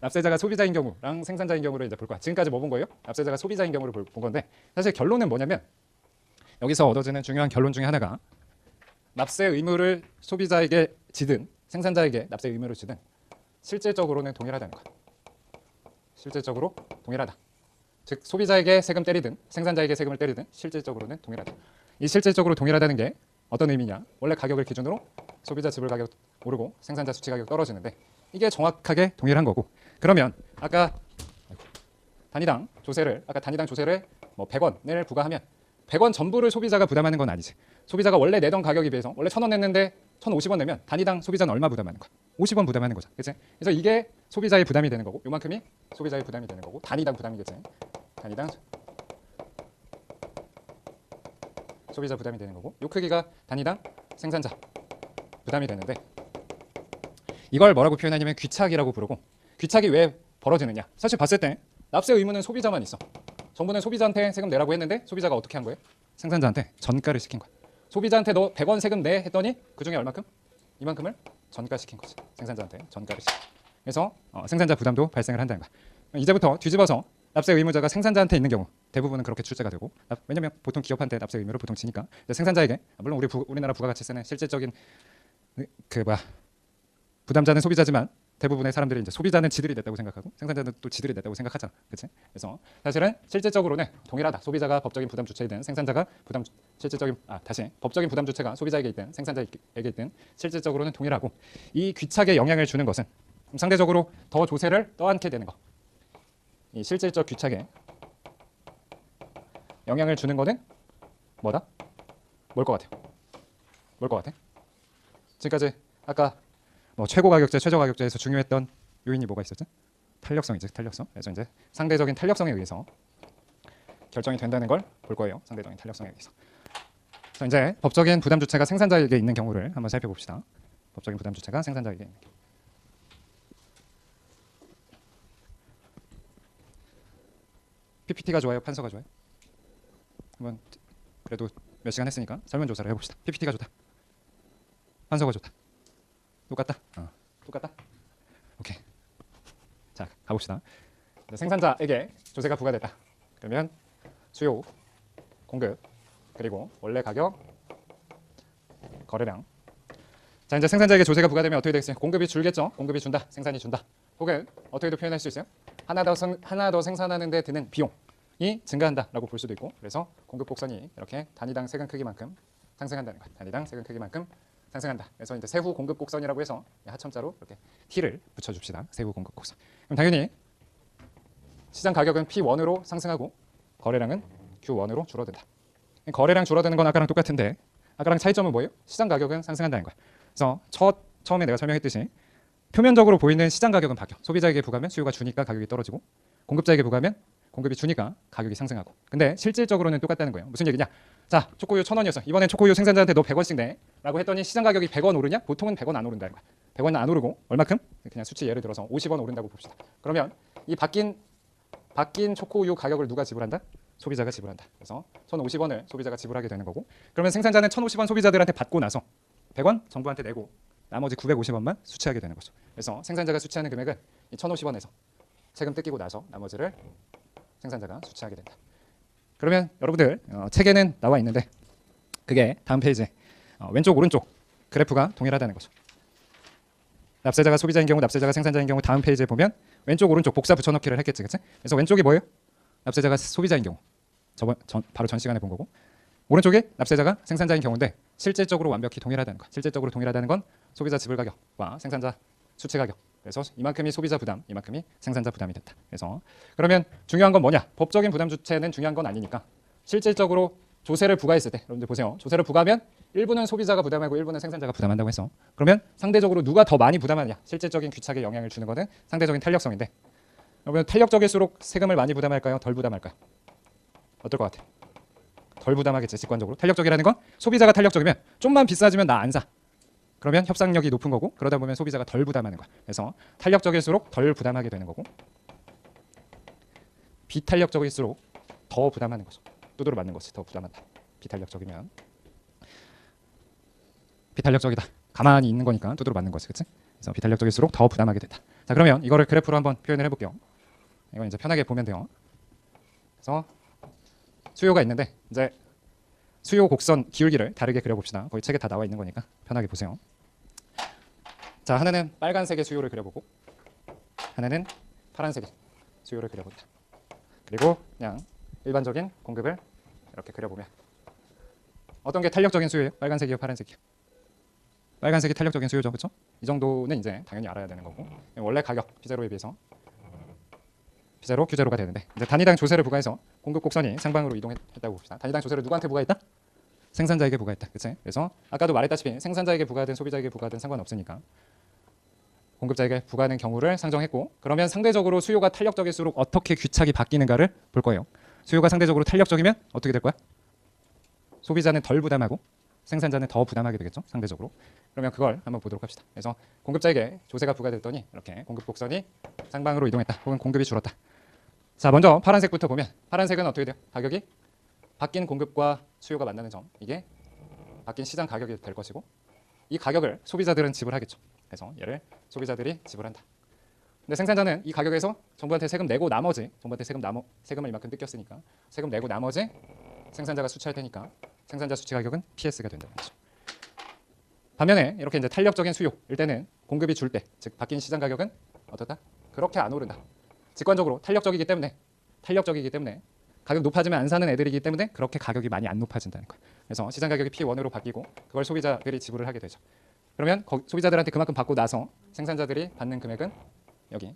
납세자가 소비자인 경우랑 생산자인 경우를 이제 볼 거야. 지금까지 뭐 본 거예요? 납세자가 소비자인 경우를 본 건데 사실 결론은 뭐냐면 여기서 얻어지는 중요한 결론 중에 하나가 납세 의무를 소비자에게 지든 생산자에게 납세 의무를 지든 실질적으로는 동일하다는 거야. 실질적으로 동일하다. 즉 소비자에게 세금 때리든 생산자에게 세금을 때리든 실질적으로는 동일하다. 이 실질적으로 동일하다는 게 어떤 의미냐? 원래 가격을 기준으로 소비자 지불 가격 오르고 생산자 수치 가격 떨어지는데 이게 정확하게 동일한 거고 그러면 아까 단위당 조세를 뭐 100원을 부과하면 100원 전부를 소비자가 부담하는 건 아니지. 소비자가 원래 내던 가격에 비해서 원래 1,000원 냈는데 1,050원 내면 단위당 소비자는 얼마 부담하는 거야? 50원 부담하는 거죠. 그치? 그래서 이게 소비자의 부담이 되는 거고 요만큼이 소비자의 부담이 되는 거고 단위당 부담이겠지. 단위당 소비자 부담이 되는 거고 요 크기가 단위당 생산자 부담이 되는데 이걸 뭐라고 표현하냐면 귀착이라고 부르고 귀착이 왜 벌어지느냐? 사실 봤을 때 납세 의무는 소비자만 있어. 정부는 소비자한테 세금 내라고 했는데 소비자가 어떻게 한 거예요? 생산자한테 전가를 시킨 거야. 소비자한테 너 100원 세금 내 했더니 그중에 얼마큼? 이만큼을 전가시킨 거지. 생산자한테 전가를 시킨. 그래서 생산자 부담도 발생을 한다는 거야. 이제부터 뒤집어서 납세 의무자가 생산자한테 있는 경우 대부분은 그렇게 출제가 되고 왜냐면 보통 기업한테 납세 의무를 보통 지니까 생산자에게 물론 우리나라 부가가치세는 실질적인 부담자는 소비자지만 대부분의 사람들이 이제 소비자는 지들이 냈다고 생각하고 생산자는 또 지들이 냈다고 생각하잖아. 그렇지? 그래서 사실은 실질적으로는 동일하다. 소비자가 법적인 부담 주체이든 생산자가 법적인 부담 주체가 소비자에게 있든 생산자에게 있든 실질적으로는 동일하고 이 귀착에 영향을 주는 것은 상대적으로 더 조세를 떠안게 되는 거. 이 실질적 귀착에 영향을 주는 거는 뭐다? 뭘 것 같아요? 뭘 것 같아? 지금까지 아까 뭐 최고 가격제, 최저 가격제에서 중요했던 요인이 뭐가 있었죠? 탄력성이지, 탄력성. 그래서 이제 상대적인 탄력성에 의해서 결정이 된다는 걸 볼 거예요. 상대적인 탄력성에 의해서. 그래서 이제 법적인 부담 주체가 생산자에게 있는 경우를 한번 살펴봅시다. 법적인 부담 주체가 생산자에게 있는 경우. PPT가 좋아요, 판서가 좋아요? 한번 그래도 몇 시간 했으니까 설문조사를 해봅시다. PPT가 좋다. 판서가 좋다. 똑같다? 똑같다? 오케이. 자, 가봅시다. 생산자에게 조세가 부과됐다. 그러면 수요, 공급, 그리고 원래 가격, 거래량. 자, 이제 생산자에게 조세가 부과되면 어떻게 되겠어요? 공급이 줄겠죠? 공급이 준다, 생산이 준다. 혹은 어떻게도 표현할 수 있어요? 하나 더 생산하는 데 드는 비용이 증가한다라고 볼 수도 있고 그래서 공급 곡선이 이렇게 단위당 세금 크기만큼 상승한다는 거야. 단위당 세금 크기만큼 상승한다. 그래서 이제 세후 공급 곡선이라고 해서 하천자로 이렇게 T를 붙여줍시다. 세후 공급 곡선. 그럼 당연히 시장 가격은 P1으로 상승하고 거래량은 Q1으로 줄어든다. 거래량 줄어드는 건 아까랑 똑같은데 아까랑 차이점은 뭐예요? 시장 가격은 상승한다는 거야. 그래서 처음에 내가 설명했듯이 표면적으로 보이는 시장 가격은 바뀌어. 소비자에게 부과하면 수요가 주니까 가격이 떨어지고 공급자에게 부과하면 공급이 주니까 가격이 상승하고. 근데 실질적으로는 똑같다는 거예요. 무슨 얘기냐? 자, 초코우유 1,000원이었어. 이번엔 초코우유 생산자한테 너 100원씩 내. 라고 했더니 시장 가격이 100원 오르냐? 보통은 100원 안 오른다는 거야. 100원은 안 오르고 얼마큼? 그냥 수치 예를 들어서 50원 오른다고 봅시다. 그러면 이 바뀐 초코우유 가격을 누가 지불한다? 소비자가 지불한다. 그래서 1,050원을 소비자가 지불하게 되는 거고 그러면 생산자는 1,050원 소비자들한테 받고 나서 100원 정부한테 내고 나머지 950원만 수취하게 되는 거죠. 그래서 생산자가 수취하는 금액은 이 1,050원에서 세금 뜯기고 나서 나머지를 생산자가 수취하게 된다. 그러면 여러분들 책에는 나와 있는데 그게 다음 페이지 왼쪽 오른쪽 그래프가 동일하다는 거죠. 납세자가 소비자인 경우 납세자가 생산자인 경우 다음 페이지에 보면 왼쪽 오른쪽 복사 붙여넣기를 했겠지. 그치? 그래서 왼쪽이 뭐예요? 납세자가 소비자인 경우 바로 전 시간에 본 거고 오른쪽이 납세자가 생산자인 경우인데 실질적으로 완벽히 동일하다는 거. 실질적으로 동일하다는 건 소비자 지불 가격과 생산자 수취 가격. 그래서 이만큼이 소비자 부담, 이만큼이 생산자 부담이 된다. 그래서 그러면 중요한 건 뭐냐? 법적인 부담 주체는 중요한 건 아니니까 실질적으로 조세를 부과했을 때 여러분들 보세요. 조세를 부과하면 일부는 소비자가 부담하고 일부는 생산자가 부담한다고 해서 그러면 상대적으로 누가 더 많이 부담하느냐? 실질적인 귀착에 영향을 주는 것은 상대적인 탄력성인데 여러분 탄력적일수록 세금을 많이 부담할까요? 덜 부담할까요? 어떨 것 같아요? 덜 부담하겠지. 직관적으로. 탄력적이라는 건 소비자가 탄력적이면 좀만 비싸지면 나 안 사. 그러면 협상력이 높은 거고 그러다 보면 소비자가 덜 부담하는 거야. 그래서 탄력적일수록 덜 부담하게 되는 거고 비탄력적일수록 더 부담하는 거죠. 두드러 맞는 것이 더 부담한다. 비탄력적이면 비탄력적이다. 가만히 있는 거니까 두드러 맞는 거지. 그치? 그래서 비탄력적일수록 더 부담하게 된다. 자, 그러면 이거를 그래프로 한번 표현을 해볼게요. 이건 이제 편하게 보면 돼요. 그래서 수요가 있는데 이제 수요 곡선 기울기를 다르게 그려봅시다. 거의 책에 다 나와 있는 거니까 편하게 보세요. 자, 하나는 빨간색의 수요를 그려보고 하나는 파란색의 수요를 그려본다. 그리고 그냥 일반적인 공급을 이렇게 그려보면 어떤 게 탄력적인 수요예요? 빨간색이요, 파란색이요? 빨간색이 탄력적인 수요죠, 그렇죠? 이 정도는 이제 당연히 알아야 되는 거고 원래 가격 P0에 비해서 P0, Q0가 되는데 이제 단위당 조세를 부과해서 공급 곡선이 상방으로 이동했다고 봅시다. 단위당 조세를 누구한테 부과했다? 생산자에게 부과했다. 그치? 그래서 아까도 말했다시피 생산자에게 부과하든 소비자에게 부과하든 상관없으니까 공급자에게 부과하는 경우를 상정했고 그러면 상대적으로 수요가 탄력적일수록 어떻게 귀착이 바뀌는가를 볼 거예요. 수요가 상대적으로 탄력적이면 어떻게 될 거야? 소비자는 덜 부담하고 생산자는 더 부담하게 되겠죠. 상대적으로. 그러면 그걸 한번 보도록 합시다. 그래서 공급자에게 조세가 부과됐더니 이렇게 공급 곡선이 상방으로 이동했다. 혹은 공급이 줄었다. 자, 먼저 파란색부터 보면 파란색은 어떻게 돼요? 가격이 바뀐 공급과 수요가 만나는 점. 이게 바뀐 시장 가격이 될 것이고 이 가격을 소비자들은 지불하겠죠. 그래서 얘를 소비자들이 지불한다. 근데 생산자는 이 가격에서 정부한테 세금 내고 나머지 정부한테 세금을 이만큼 뜯겼으니까 세금 내고 나머지 생산자가 수취할 테니까 생산자 수취 가격은 PS가 된다는 거죠. 반면에 이렇게 이제 탄력적인 수요일 때는 공급이 줄 때, 즉 바뀐 시장 가격은 어떻다? 그렇게 안 오른다. 직관적으로 탄력적이기 때문에 가격 높아지면 안 사는 애들이기 때문에 그렇게 가격이 많이 안 높아진다는 거예요. 그래서 시장 가격이 P1으로 바뀌고 그걸 소비자들이 지불을 하게 되죠. 그러면 소비자들한테 그만큼 받고 나서 생산자들이 받는 금액은 여기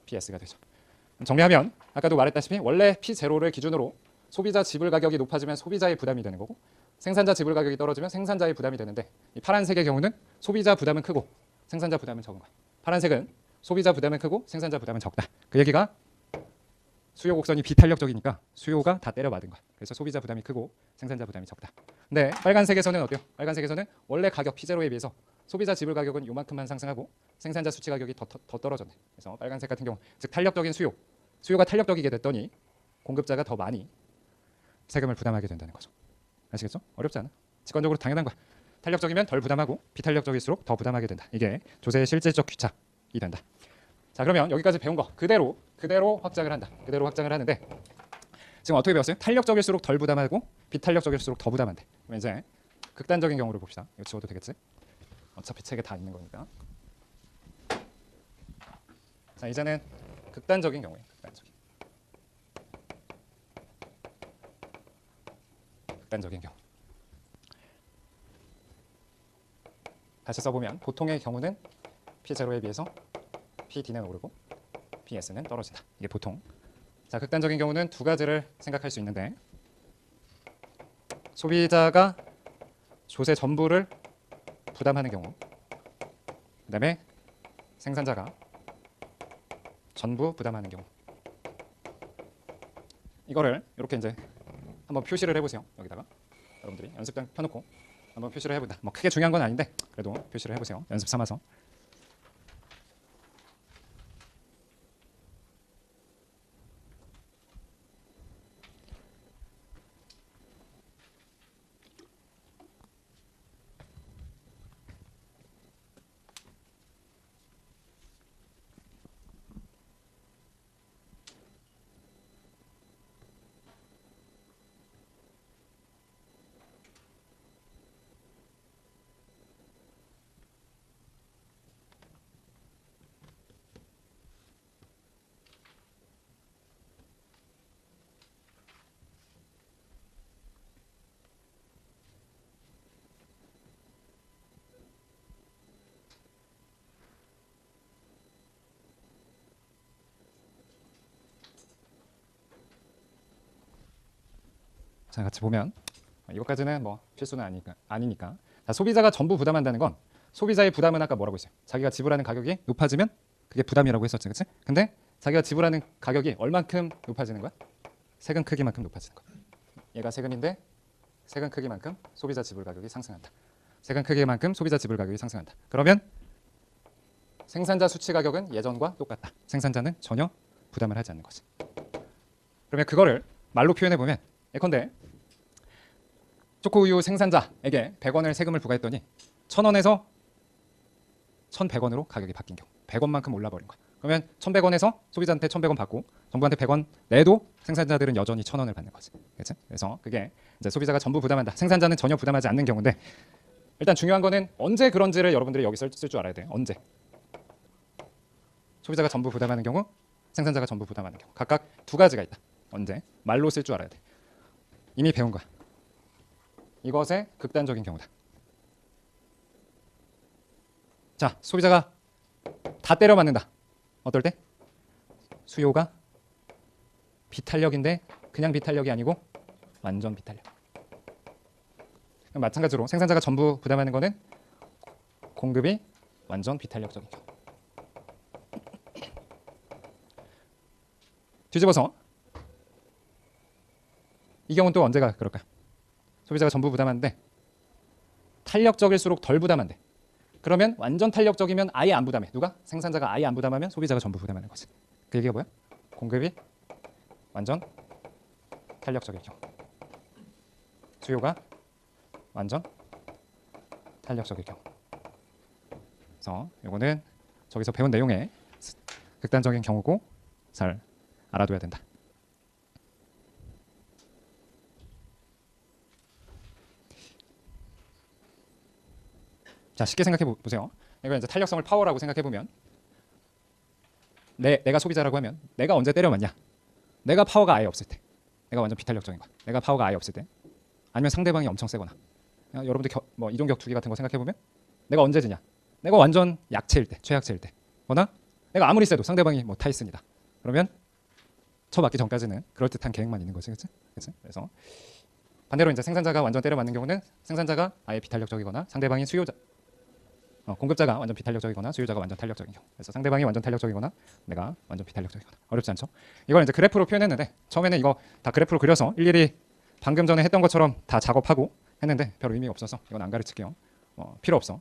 PS가 되죠. 정리하면 아까도 말했다시피 원래 P0를 기준으로 소비자 지불 가격이 높아지면 소비자의 부담이 되는 거고 생산자 지불 가격이 떨어지면 생산자의 부담이 되는데 이 파란색의 경우는 소비자 부담은 크고 생산자 부담은 적은 거야. 파란색은 소비자 부담은 크고 생산자 부담은 적다. 그 얘기가 수요 곡선이 비탄력적이니까 수요가 다 때려맞은 거야. 그래서 소비자 부담이 크고 생산자 부담이 적다. 근데 빨간색에서는 어때요? 빨간색에서는 원래 가격 P0에 비해서 소비자 지불 가격은 요만큼만 상승하고 생산자 수치 가격이 더 떨어졌네. 그래서 빨간색 같은 경우 즉 탄력적인 수요가 탄력적이게 됐더니 공급자가 더 많이 세금을 부담하게 된다는 거죠. 아시겠죠? 어렵지 않아. 직관적으로 당연한 거야. 탄력적이면 덜 부담하고 비탄력적일수록 더 부담하게 된다. 이게 조세의 실질적 귀착이 된다. 자, 그러면 여기까지 배운 거 그대로 확장을 한다. 그대로 확장을 하는데 지금 어떻게 배웠어요? 탄력적일수록 덜 부담하고 비탄력적일수록 더 부담한대. 그럼 이제 극단적인 경우를 봅시다. 이거 지워도 되겠지? 어차피 책에 다 있는 거니까. 자, 이제는 극단적인 경우예요. 극단적인 경우. 다시 써보면 보통의 경우는 P0에 비해서 PD는 오르고 PS는 떨어진다. 이게 보통. 자, 극단적인 경우는 두 가지를 생각할 수 있는데 소비자가 조세 전부를 부담하는 경우 그 다음에 생산자가 전부 부담하는 경우 이거를 이렇게 이제 한번 표시를 해보세요. 여기다가 여러분들이 연습장 펴놓고 한번 표시를 해본다. 뭐 크게 중요한 건 아닌데 그래도 표시를 해보세요. 연습 삼아서. 자, 같이 보면 이것까지는 뭐 필수는 아니니까. 자, 소비자가 전부 부담한다는 건 소비자의 부담은 아까 뭐라고 했어요? 자기가 지불하는 가격이 높아지면 그게 부담이라고 했었지, 그렇지? 근데 자기가 지불하는 가격이 얼만큼 높아지는 거야? 세금 크기만큼 높아지는 거야. 얘가 세금인데 세금 크기만큼 소비자 지불 가격이 상승한다. 세금 크기만큼 소비자 지불 가격이 상승한다. 그러면 생산자 수치 가격은 예전과 똑같다. 생산자는 전혀 부담을 하지 않는 거지. 그러면 그거를 말로 표현해 보면 예컨대 초코우유 생산자에게 100원을 세금을 부과했더니 1000원에서 1100원으로 가격이 바뀐 경우. 100원만큼 올라버린 거야. 그러면 1,100원에서 소비자한테 1,100원 받고 정부한테 100원 내도 생산자들은 여전히 1,000원을 받는 거지. 그렇지? 그래서 그게 이제 소비자가 전부 부담한다. 생산자는 전혀 부담하지 않는 경우인데 일단 중요한 거는 언제 그런지를 여러분들이 여기 쓸 줄 알아야 돼. 언제? 소비자가 전부 부담하는 경우, 생산자가 전부 부담하는 경우. 각각 두 가지가 있다. 언제? 말로 쓸 줄 알아야 돼. 이미 배운 거야. 이것의 극단적인 경우다. 자, 소비자가 다 때려 맞는다. 어떨 때? 수요가 비탄력인데 그냥 비탄력이 아니고 완전 비탄력. 마찬가지로 생산자가 전부 부담하는 거는 공급이 완전 비탄력적인 경우. 뒤집어서 이 경우는 또 언제가 그럴까요? 소비자가 전부 부담하는데 탄력적일수록 덜 부담한대. 그러면 완전 탄력적이면 아예 안 부담해. 누가? 생산자가 아예 안 부담하면 소비자가 전부 부담하는 거지. 그 얘기가 뭐야? 공급이 완전 탄력적일 경우. 수요가 완전 탄력적일 경우. 그래서 이거는 저기서 배운 내용의 극단적인 경우고 잘 알아둬야 된다. 자, 쉽게 생각해 보세요. 이거 이제 탄력성을 파워라고 생각해 보면 내가 소비자라고 하면 내가 언제 때려 맞냐? 내가 파워가 아예 없을 때. 내가 완전 비탄력적인 거야. 내가 파워가 아예 없을 때. 아니면 상대방이 엄청 세거나. 여러분들 뭐 이동 격투기 같은 거 생각해 보면 내가 언제 지냐? 내가 완전 약체일 때, 최약체일 때. 거나 내가 아무리 세도 상대방이 뭐 타이슨이다. 그러면 쳐맞기 전까지는 그럴듯한 계획만 있는 거지, 그렇지? 그래서 반대로 이제 생산자가 완전 때려 맞는 경우는 생산자가 아예 비탄력적이거나 상대방이 공급자가 완전 비탄력적이거나 수요자가 완전 탄력적인 경우. 그래서 상대방이 완전 탄력적이거나 내가 완전 비탄력적이거나. 어렵지 않죠? 이걸 이제 그래프로 표현했는데 처음에는 이거 다 그래프로 그려서 일일이 방금 전에 했던 것처럼 다 작업하고 했는데 별 의미가 없어서 이건 안 가르칠게요. 필요 없어.